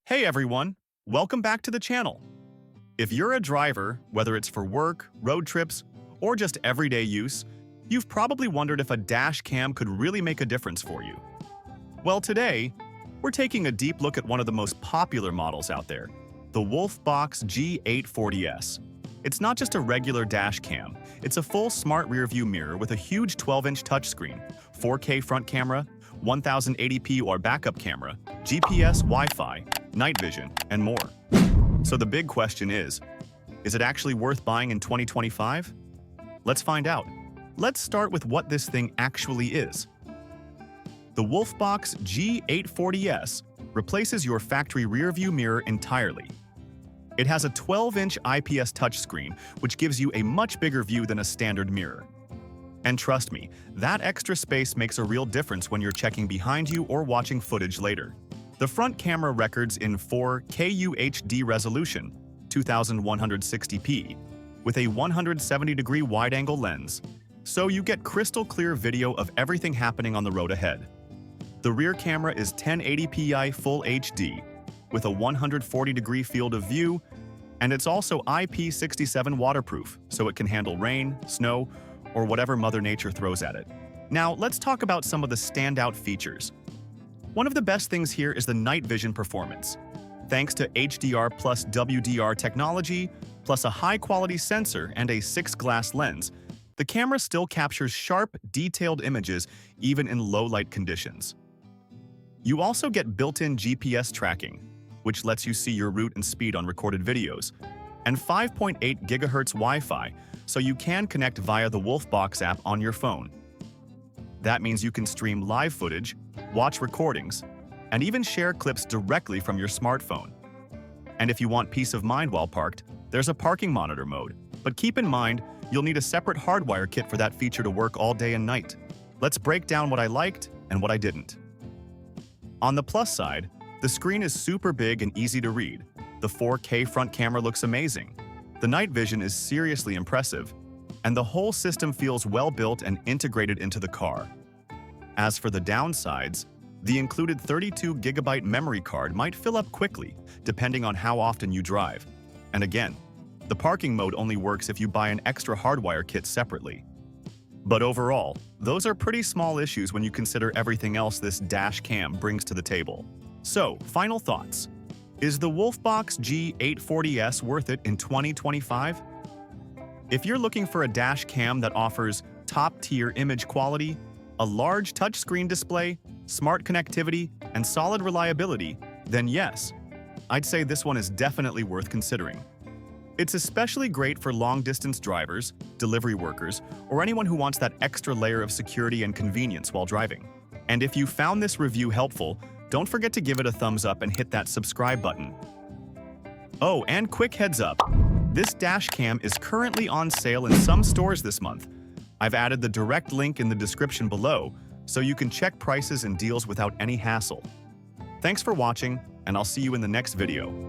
Hey everyone, welcome back to the channel. If you're a driver, whether it's for work, road trips, or just everyday use, you've probably wondered if a dash cam could really make a difference for you. Well, today, we're taking a deep look at one of the most popular models out there, the WOLFBOX G840S. It's not just a regular dash cam, it's a full smart rearview mirror with a huge 12-inch touchscreen, 4K front camera, 1080p or backup camera, GPS, Wi-Fi, night vision, and more. So the big question is it actually worth buying in 2025? Let's find out. Let's start with what this thing actually is. The WOLFBOX G840S replaces your factory rearview mirror entirely. It has a 12-inch IPS touchscreen, which gives you a much bigger view than a standard mirror. And trust me, that extra space makes a real difference when you're checking behind you or watching footage later. The front camera records in 4K UHD resolution, 2160p, with a 170-degree wide-angle lens, so you get crystal-clear video of everything happening on the road ahead. The rear camera is 1080p Full HD, with a 140-degree field of view, and it's also IP67 waterproof, so it can handle rain, snow, or whatever Mother Nature throws at it. Now, let's talk about some of the standout features. One of the best things here is the night vision performance. Thanks to HDR plus WDR technology, plus a high-quality sensor and a 6-glass lens, the camera still captures sharp, detailed images even in low-light conditions. You also get built-in GPS tracking, which lets you see your route and speed on recorded videos, and 5.8 GHz Wi-Fi, so you can connect via the WOLFBOX app on your phone. That means you can stream live footage, watch recordings, and even share clips directly from your smartphone. And if you want peace of mind while parked, there's a parking monitor mode. But keep in mind, you'll need a separate hardwire kit for that feature to work all day and night. Let's break down what I liked and what I didn't. On the plus side, the screen is super big and easy to read. The 4K front camera looks amazing. The night vision is seriously impressive, and the whole system feels well-built and integrated into the car. As for the downsides, the included 32GB memory card might fill up quickly, depending on how often you drive. And again, the parking mode only works if you buy an extra hardwire kit separately. But overall, those are pretty small issues when you consider everything else this dash cam brings to the table. So, final thoughts. Is the WOLFBOX G840S worth it in 2025? If you're looking for a dash cam that offers top-tier image quality, a large touchscreen display, smart connectivity, and solid reliability, then yes, I'd say this one is definitely worth considering. It's especially great for long-distance drivers, delivery workers, or anyone who wants that extra layer of security and convenience while driving. And if you found this review helpful, don't forget to give it a thumbs up and hit that subscribe button. Oh, and quick heads up, this dash cam is currently on sale in some stores this month. I've added the direct link in the description below, so you can check prices and deals without any hassle. Thanks for watching, and I'll see you in the next video.